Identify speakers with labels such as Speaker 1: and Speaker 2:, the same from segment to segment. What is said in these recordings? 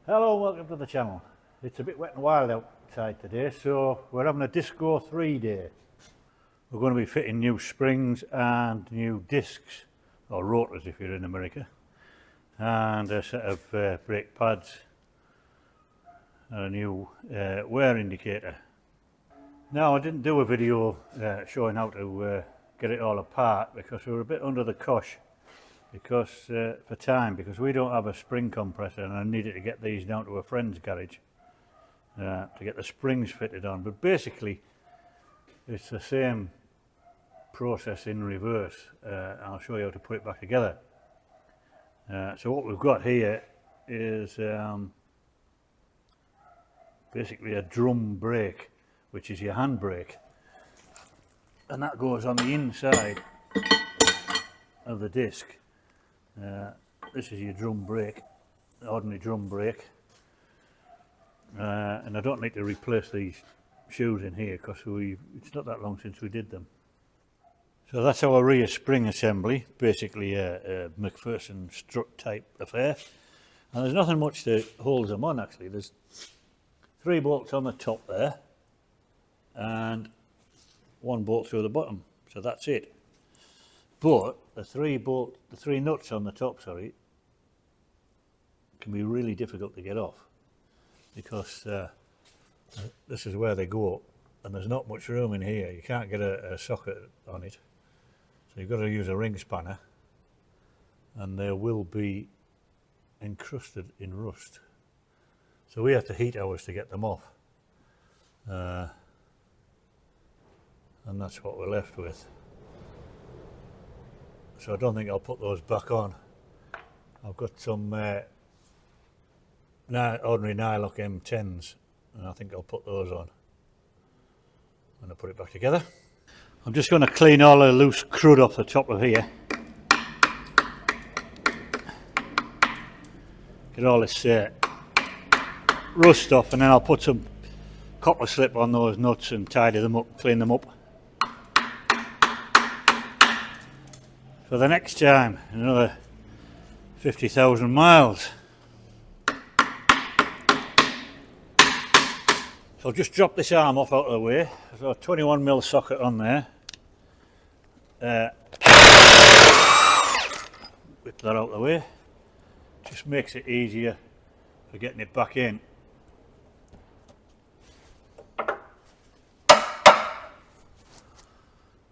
Speaker 1: Hello and welcome to the channel. It's a bit wet and wild outside today, so we're having a Disco 3 day. We're going to be fitting new springs and new discs, or rotors if you're in America, and a set of brake pads and a new wear indicator. Now, I didn't do a video showing how to get it all apart because we were a bit under the cosh for time, because we don't have a spring compressor and I needed to get these down to a friend's garage to get the springs fitted on. But basically it's the same process in reverse. I'll show you how to put it back together. So what we've got here is basically a drum brake, which is your hand brake, and that goes on the inside of the disc. This is your drum brake, ordinary drum brake, and I don't need to replace these shoes in here because it's not that long since we did them. So that's our rear spring assembly, basically a McPherson strut type affair, and there's nothing much that holds them on actually. There's 3 bolts on the top there and 1 bolt through the bottom, so that's it. But the three nuts on the top, can be really difficult to get off, because this is where they go and there's not much room in here. You can't get a socket on it, so you've got to use a ring spanner, and they will be encrusted in rust. So we have to heat ours to get them off, and that's what we're left with. So I don't think I'll put those back on. I've got some ordinary Nylock M10s, and I think I'll put those on when I put it back together. I'm just going to clean all the loose crud off the top of here. Get all this rust off, and then I'll put some copper slip on those nuts and tidy them up, clean them up. For the next time, another 50,000 miles. So I'll just drop this arm off out of the way. There's a 21mm socket on there. Whip that out of the way. Just makes it easier for getting it back in.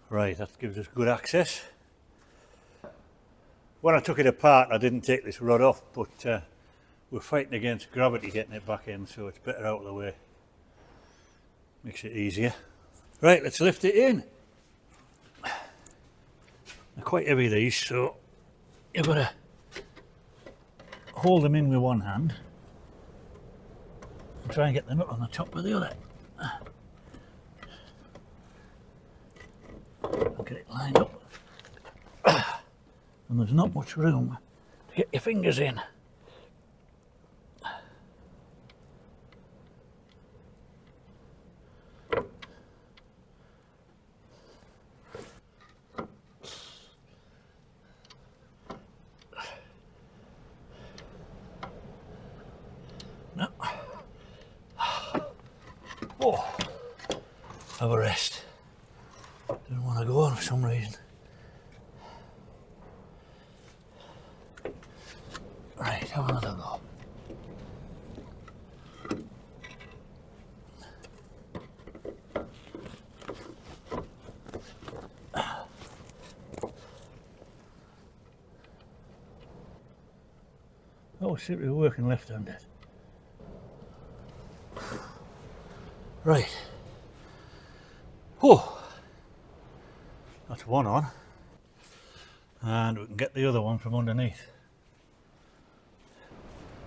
Speaker 1: Right, that gives us good access. When I took it apart, I didn't take this rod off, but we're fighting against gravity getting it back in, so it's better out of the way. Makes it easier. Right, let's lift it in. They're quite heavy, these, so you've got to hold them in with one hand and try and get the nut on the top with the other. I'll get it lined up. And there's not much room to get your fingers in. No. Oh, have a rest. Didn't want to go on for some reason. Right, have another go. Oh, see, we're working left-handed. Right. Oh, that's one on, and we can get the other one from underneath.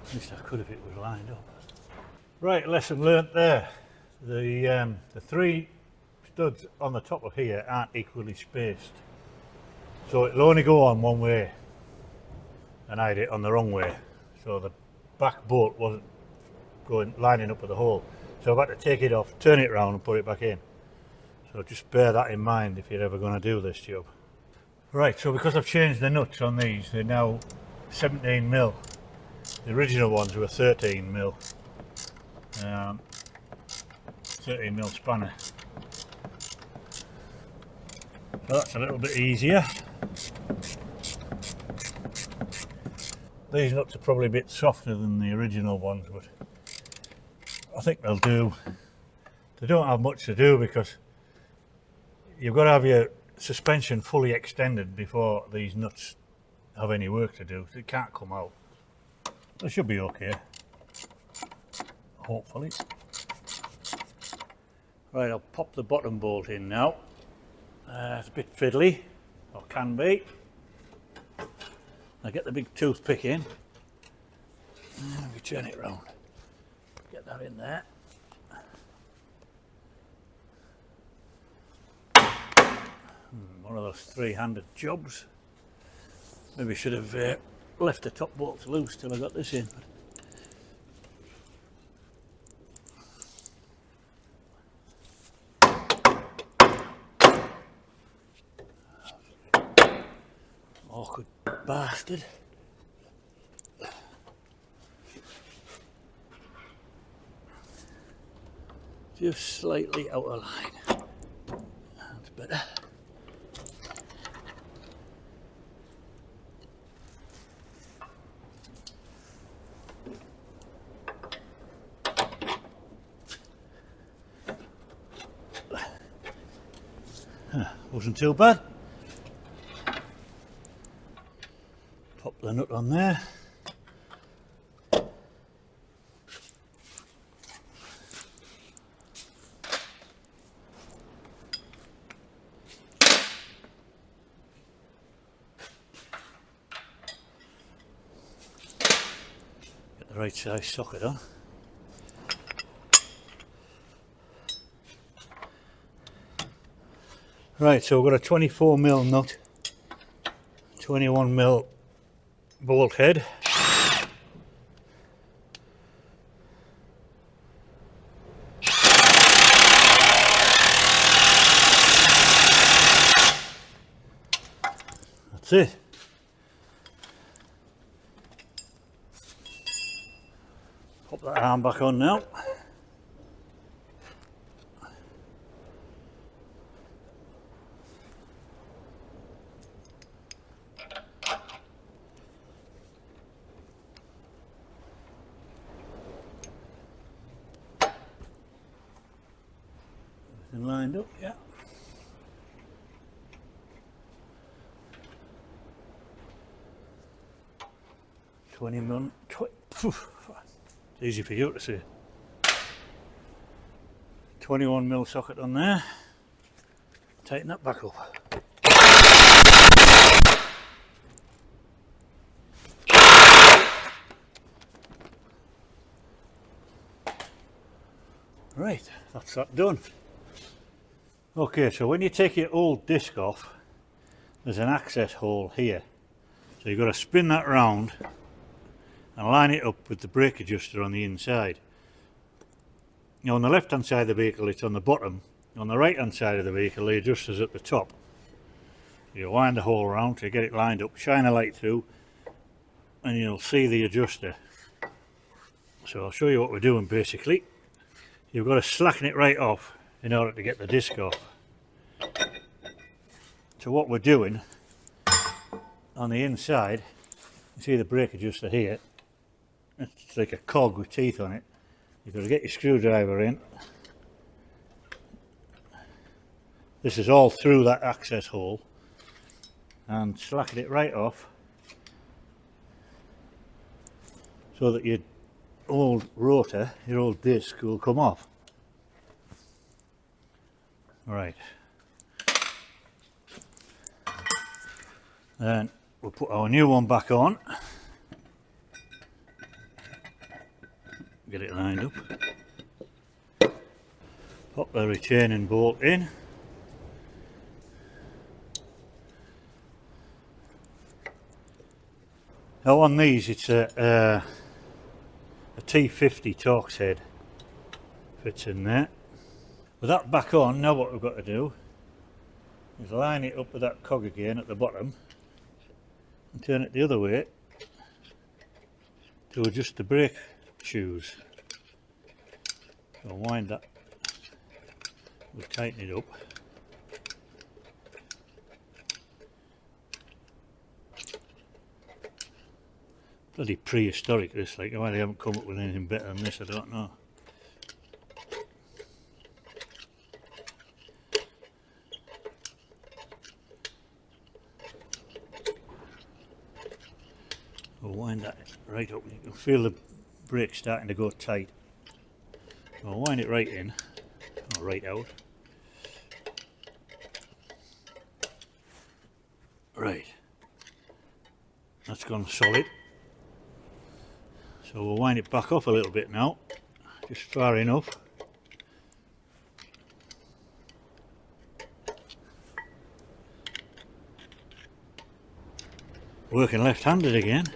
Speaker 1: At least I could if it was lined up. Right, lesson learnt there. The 3 studs on the top of here aren't equally spaced, so it'll only go on one way, and I had it on the wrong way, so the back bolt wasn't lining up with the hole. So I've had to take it off, turn it round and put it back in. So just bear that in mind if you're ever going to do this job. Right, so because I've changed the nuts on these, they're now 17mm. The original ones were 13mm. 13mm spanner. So that's a little bit easier. These nuts are probably a bit softer than the original ones, but I think they'll do. They don't have much to do because you've got to have your suspension fully extended before these nuts have any work to do, so it can't come out. They should be okay, hopefully. Right, I'll pop the bottom bolt in now. It's a bit fiddly, or can be. I'll get the big toothpick in and we turn it round. Get that in there. One of those three-handed jobs. Maybe should have left the top bolts loose till I got this in. Awkward bastard. Just slightly out of line. That's better. Wasn't too bad. Pop the nut on there. Get the right size socket on. Right, so we've got a 24mm nut, 21mm bolt head. That's it. Pop that arm back on now. Everything lined up, yeah. It's easy for you to see. 21mm socket on there. Tighten that back up. Right, that's that done. Okay, so when you take your old disc off, there's an access hole here. So you've got to spin that round and line it up with the brake adjuster on the inside. Now on the left hand side of the vehicle it's on the bottom, on the right hand side of the vehicle the adjuster's at the top. You wind the hole around to get it lined up, shine a light through and you'll see the adjuster. So I'll show you what we're doing basically. You've got to slacken it right off in order to get the disc off. So what we're doing on the inside, you see the brake adjuster here, it's like a cog with teeth on it. You've got to get your screwdriver in. This is all through that access hole and slacken it right off so that your old rotor, your old disc will come off. Right. Then we'll put our new one back on. Get it lined up. Pop the retaining bolt in. Now on these it's a T50 Torx head. Fits in there. With that back on, now what we've got to do is line it up with that cog again at the bottom and turn it the other way to adjust the brake shoes. So wind that, we'll tighten it up. Bloody prehistoric this, like why they haven't come up with anything better than this, I don't know. We'll wind that right up, you can feel the brake starting to go tight. I'll wind it right in, or right out. Right, that's gone solid. So we'll wind it back up a little bit now, just far enough. Working left-handed again.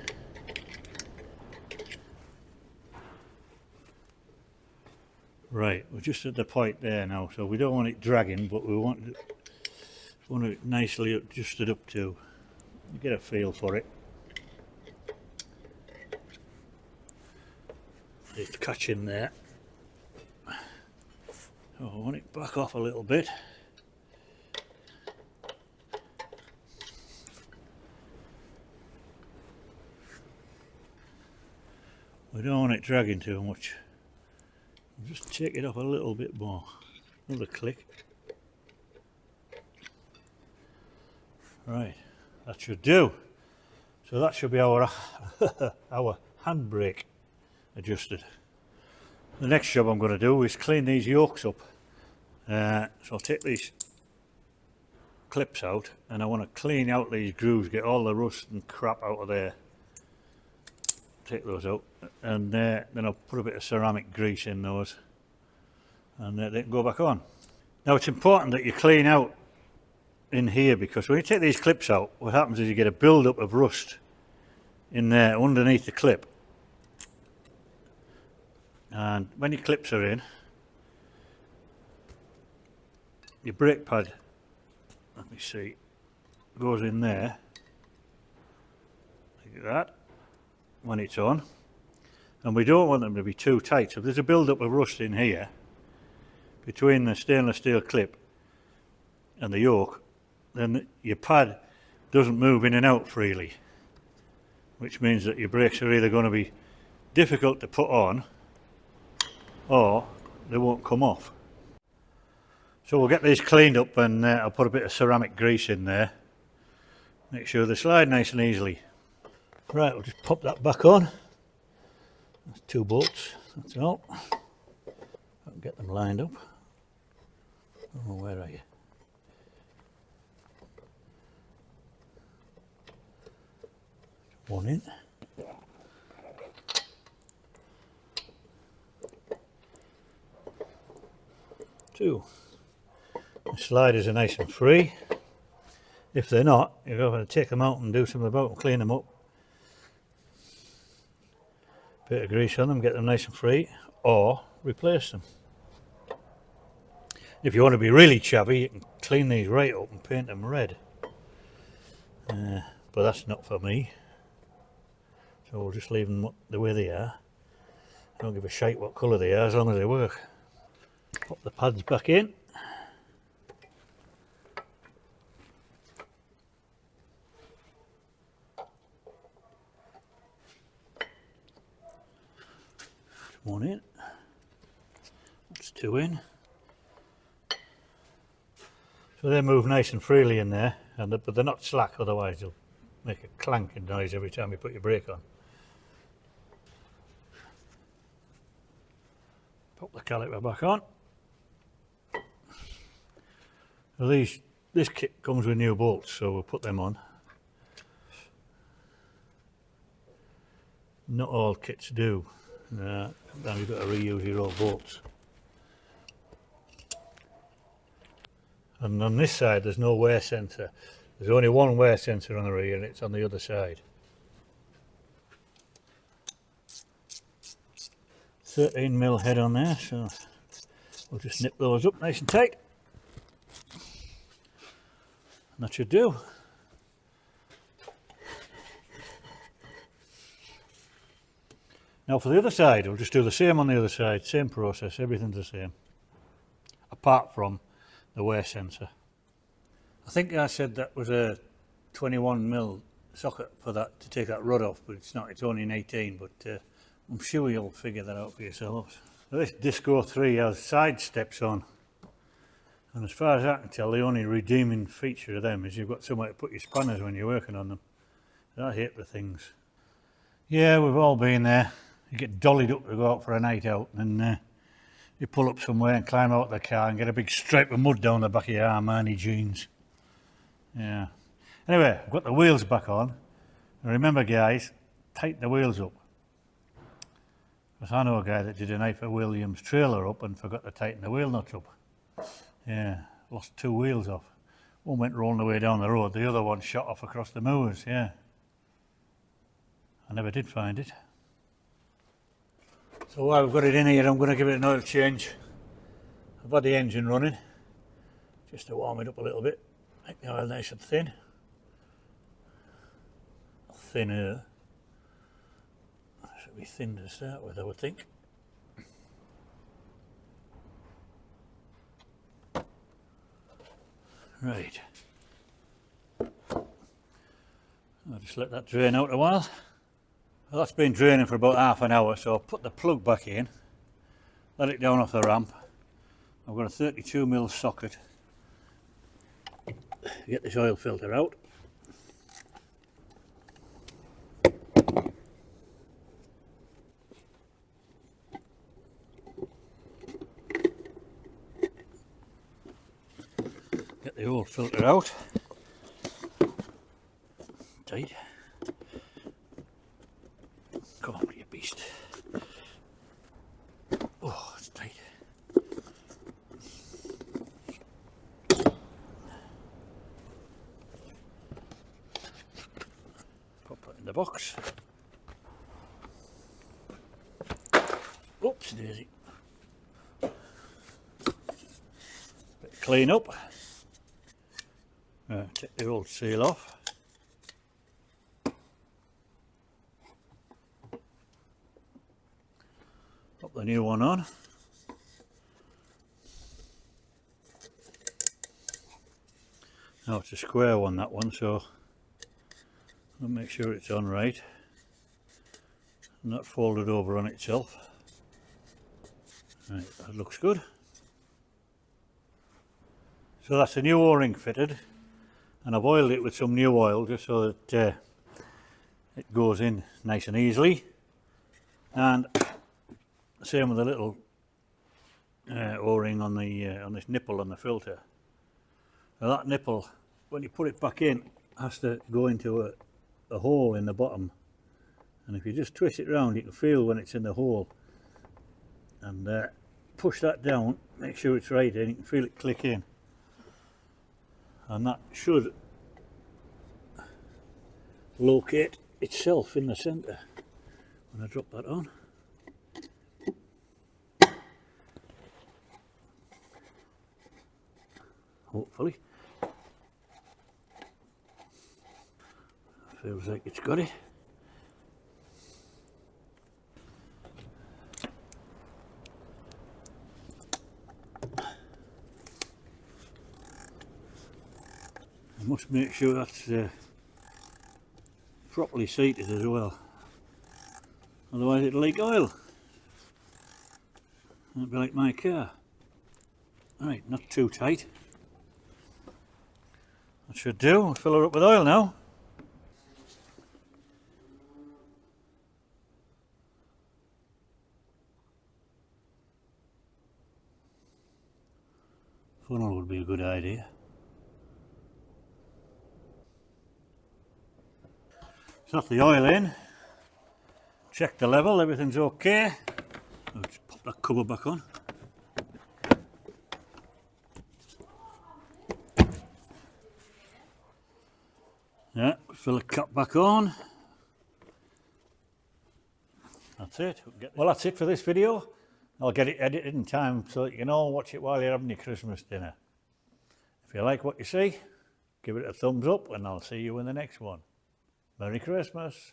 Speaker 1: Right, we're just at the point there now, so we don't want it dragging, but we want it nicely adjusted up to get a feel for it. It's catching there. So I want it back off a little bit. We don't want it dragging too much. Just take it up a little bit more. Another click. Right, that should do. So that should be our our handbrake adjusted. The next job I'm going to do is clean these yokes up. So I'll take these clips out and I want to clean out these grooves, get all the rust and crap out of there. Take those out, and then I'll put a bit of ceramic grease in those, and they can go back on. Now it's important that you clean out in here, because when you take these clips out, what happens is you get a build-up of rust in there underneath the clip, and when your clips are in, your brake pad, let me see, goes in there like that when it's on, and we don't want them to be too tight. So if there's a build-up of rust in here between the stainless steel clip and the yoke, then your pad doesn't move in and out freely, which means that your brakes are either going to be difficult to put on or they won't come off. So we'll get these cleaned up, and I'll put a bit of ceramic grease in there, make sure they slide nice and easily. Right, we'll just pop that back on. That's 2 bolts, that's all. I'll get them lined up. Oh, where are you? One in. 2. The sliders are nice and free. If they're not, you're going to take them out and do something about them, clean them up. Bit of grease on them, get them nice and free, or replace them. If you want to be really chavvy, you can clean these right up and paint them red. But that's not for me. So we'll just leave them the way they are. Don't give a shite what colour they are as long as they work. Pop the pads back in. One in, that's 2 in. So they move nice and freely in there, but they're not slack, otherwise they'll make a clanking noise every time you put your brake on. Pop the caliper back on. So this kit comes with new bolts, so we'll put them on. Not all kits do. Then you've got to reuse your old bolts. And on this side there's no wear sensor. There's only one wear sensor on the rear, and it's on the other side. 13mm head on there, so we'll just nip those up nice and tight. And that should do. Now for the other side, we'll just do the same on the other side, same process, everything's the same, apart from the wear sensor. I think I said that was a 21mm socket for that, to take that rod off, but it's not, it's only an 18, but I'm sure you'll figure that out for yourselves. So this Disco 3 has side steps on, and as far as I can tell, the only redeeming feature of them is you've got somewhere to put your spanners when you're working on them. I hate the things. Yeah, we've all been there. You get dollied up to go out for a night out, and you pull up somewhere and climb out of the car and get a big stripe of mud down the back of your Armani jeans. Yeah. Anyway, I've got the wheels back on. And remember guys, tighten the wheels up. Because I know a guy that did an Ifer Williams trailer up and forgot to tighten the wheel nuts up. Yeah, lost 2 wheels off. One went rolling away down the road, the other one shot off across the moors, yeah. I never did find it. So while we've got it in here, I'm going to give it an oil change. I've had the engine running, just to warm it up a little bit. Make the oil nice and thin. Thinner. Should be thin to start with, I would think. Right. I'll just let that drain out a while. Well, that's been draining for about half an hour, so I'll put the plug back in, let it down off the ramp. I've got a 32mm socket to get this oil filter out. Get the oil filter out. Tight. Come on, you beast. Oh, it's tight. Pop that in the box. Oops, daisy. Bit clean up. Take the old seal off. Pop the new one on. Now it's a square one, that one, so I'll make sure it's on right and not folded over on itself. Right, that looks good. So that's a new O-ring fitted, and I've oiled it with some new oil just so that it goes in nice and easily. And same with the little O-ring on the on this nipple on the filter. Now that nipple, when you put it back in, has to go into a hole in the bottom, and if you just twist it round, you can feel when it's in the hole, and push that down, make sure it's right, and you can feel it click in, and that should locate itself in the centre when I drop that on. Hopefully. Feels like it's got it. I must make sure that's properly seated as well, otherwise it'll leak oil. It'll be like my car. Right, not too tight. That should do. I'll fill her up with oil now. Funnel would be a good idea. So that's the oil in. Check the level, everything's okay. I'll just pop that cover back on. Yeah, fill the cap back on. That's it. Well, that's it for this video. I'll get it edited in time so that you can all watch it while you're having your Christmas dinner. If you like what you see, give it a thumbs up, and I'll see you in the next one. Merry Christmas.